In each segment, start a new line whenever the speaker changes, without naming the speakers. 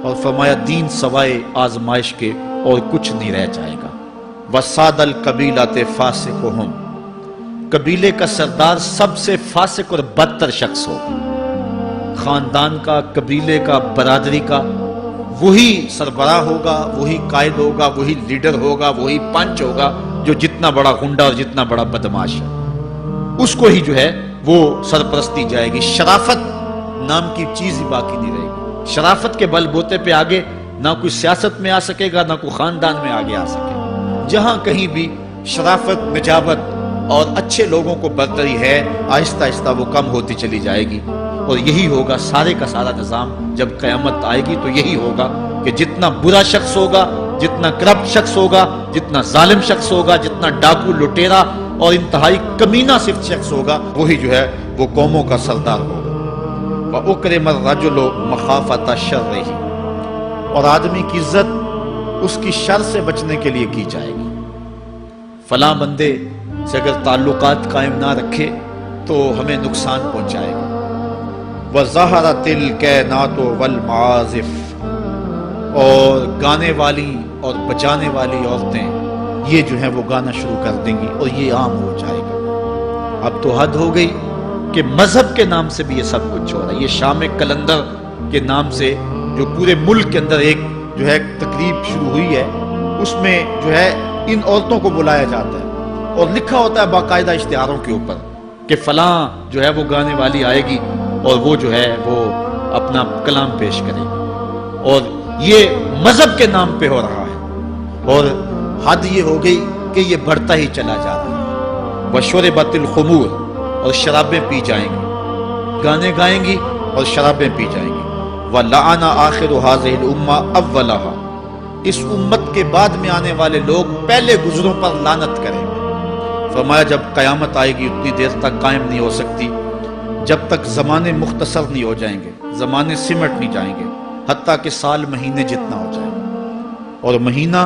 اور فرمایا دین سوائے آزمائش کے اور کچھ نہیں رہ جائے گا۔ وَسَادَ الْقَبِيلَةِ فَاسِقُهُمْ، قبیلے کا سردار سب سے فاسق اور بدتر شخص ہوگا۔ خاندان کا، قبیلے کا، برادری کا وہی سربراہ ہوگا، وہی قائد ہوگا، وہی لیڈر ہوگا، وہی پنچ ہوگا جو جتنا بڑا غنڈہ اور جتنا بڑا بدماش ہے اس کو ہی جو ہے وہ سرپرستی جائے گی۔ شرافت نام کی چیز ہی باقی نہیں رہے گی۔ شرافت کے بل بوتے پہ آگے نہ کوئی سیاست میں آ سکے گا، نہ کوئی خاندان میں آگے آ سکے گا۔ جہاں کہیں بھی شرافت، نجابت اور اچھے لوگوں کو برتری ہے، آہستہ آہستہ وہ کم ہوتی چلی جائے گی۔ اور یہی ہوگا سارے کا سارا نظام جب قیامت آئے گی، تو یہی ہوگا کہ جتنا برا شخص ہوگا، جتنا کرپٹ شخص ہوگا، جتنا ظالم شخص ہوگا، جتنا ڈاکو لٹیرا اور انتہائی کمینہ صرف شخص ہوگا، وہی جو ہے وہ قوموں کا سردار ہوگا۔ وَأُكْرِمَ الرَّجُلُ مَخَافَةَ شَرِّهِ، اور آدمی کی عزت اس کی شر سے بچنے کے لیے کی جائے گی۔ فلاں بندے سے اگر تعلقات قائم نہ رکھے تو ہمیں نقصان پہنچائے گا۔ وَظَهَرَتِ الْكَيْنَاتُ وَالْمَعَازِفُ، اور گانے والی اور بجانے والی عورتیں یہ جو ہیں وہ گانا شروع کر دیں گی اور یہ عام ہو جائے گا۔ اب تو حد ہو گئی کہ مذہب کے نام سے بھی یہ سب کچھ ہو رہا ہے۔ یہ شام کلندر کے نام سے جو پورے ملک کے اندر ایک جو ہے تقریب شروع ہوئی ہے، اس میں جو ہے ان عورتوں کو بلایا جاتا ہے اور لکھا ہوتا ہے باقاعدہ اشتہاروں کے اوپر کہ فلاں جو ہے وہ گانے والی آئے گی اور وہ جو ہے وہ اپنا کلام پیش کرے گی، اور یہ مذہب کے نام پہ ہو رہا ہے۔ اور حد یہ ہو گئی کہ یہ بڑھتا ہی چلا جا رہا ہے۔ وَشُرِبَتِ الْخُمُورُ، اور شرابیں پی جائیں گی، گانے گائیں گی اور شرابیں پی جائیں گی۔ وَلَعَنَ آخِرُ هَذِهِ الْأُمَّةِ أَوَّلَهَا، اس امت کے بعد میں آنے والے لوگ پہلے گزروں پر لعنت کریں گے۔ فرمایا جب قیامت آئے گی اتنی دیر تک قائم نہیں ہو سکتی جب تک زمانے مختصر نہیں ہو جائیں گے، زمانے سمٹ نہیں جائیں گے، حتیٰ کہ سال مہینے جتنا ہو جائے گا، اور مہینہ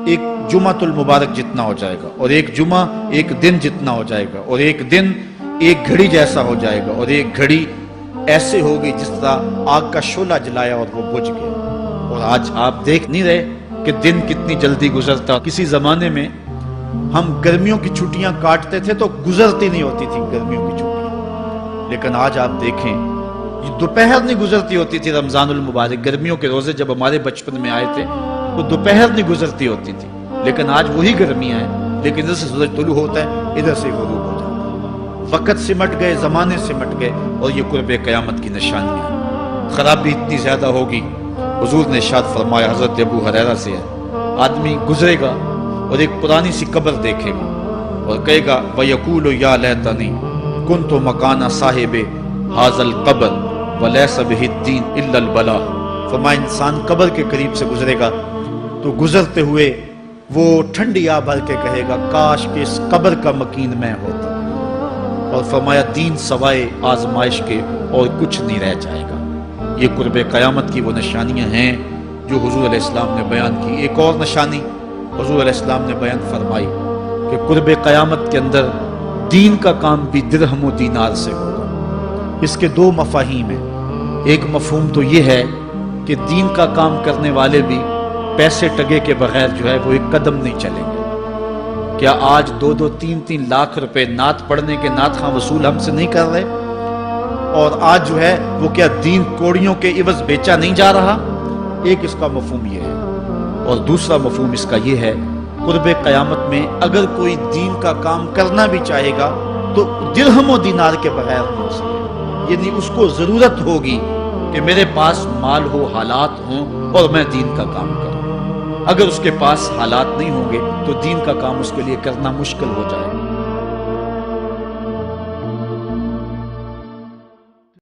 ایک جمعۃ المبارک جتنا ہو جائے گا، اور ایک جمعہ ایک دن جتنا ہو جائے گا، اور ایک دن ایک گھڑی جیسا ہو جائے گا، اور ایک گھڑی ایسے ہوگی جس طرح آگ کا شعلہ جلایا اور وہ بجھ گیا۔ اور آج آپ دیکھ نہیں رہے کہ دن کتنی جلدی گزرتا۔ کسی زمانے میں ہم گرمیوں کی چھٹیاں کاٹتے تھے تو گزرتی نہیں ہوتی تھی گرمیوں کی چھٹیاں، لیکن آج آپ دیکھیں یہ دوپہر نہیں گزرتی ہوتی تھی۔ رمضان المبارک گرمیوں کے روزے جب ہمارے بچپن میں آئے تھے تو دوپہر نہیں گزرتی ہوتی تھی، لیکن آج وہی گرمیاں ہیں، لیکن ادھر سے سورج طلوع ہوتا ہے، ادھر سے غروب ہو جاتا ہے۔ وقت سمٹ گئے، زمانے سمٹ گئے، اور یہ قرب قیامت کی نشانیاں۔ خرابی اتنی زیادہ ہوگی، حضور نے ارشاد فرمایا، حضرت ابو ہریرہ سے ہے، آدمی گزرے گا اور ایک پرانی سی قبر دیکھے گا اور کہے گا وَيَقُولُ يَا لَيْتَنِي كُنْتُ مَكَانَ صَاحِبِ هَذَا الْقَبْرِ وَلَيْسَ بِهِ الدِّينُ إِلَّا الْبَلَاغُ۔ فرمایا انسان قبر کے قریب سے گزرے گا تو گزرتے ہوئے وہ ٹھنڈی آہ بھر کے کہے گا کاش کہ اس قبر کا مکین میں ہوتا، اور فرمایا دین سوائے آزمائش کے اور کچھ نہیں رہ جائے گا۔ یہ قرب قیامت کی وہ نشانیاں ہیں جو حضور علیہ السلام نے بیان کی۔ ایک اور نشانی حضور علیہ السلام نے بیان فرمائی کہ قرب قیامت کے اندر دین کا کام بھی درہم و دینار سے ہوگا۔ اس کے دو مفاہیم ہیں۔ ایک مفہوم تو یہ ہے کہ دین کا کام کرنے والے بھی پیسے ٹگے کے بغیر جو ہے وہ ایک قدم نہیں چلیں گے۔ کیا آج 2-2, 3-3 لاکھ روپے نعت پڑھنے کے نعت خواں وصول ہم سے نہیں کر رہے؟ اور آج جو ہے وہ کیا دین کوڑیوں کے عوض بیچا نہیں جا رہا؟ ایک اس کا مفہوم یہ ہے، اور دوسرا مفہوم اس کا یہ ہے قرب قیامت میں اگر کوئی دین کا کام کرنا بھی چاہے گا تو درہم و دینار کے بغیر نہیں ہو سکے گا۔ یعنی اس کو ضرورت ہوگی کہ میرے پاس مال ہو، حالات ہوں اور میں دین کا کام کروں۔ اگر اس کے پاس حالات نہیں ہوں گے تو دین کا کام اس کے لیے کرنا مشکل ہو جائے گا۔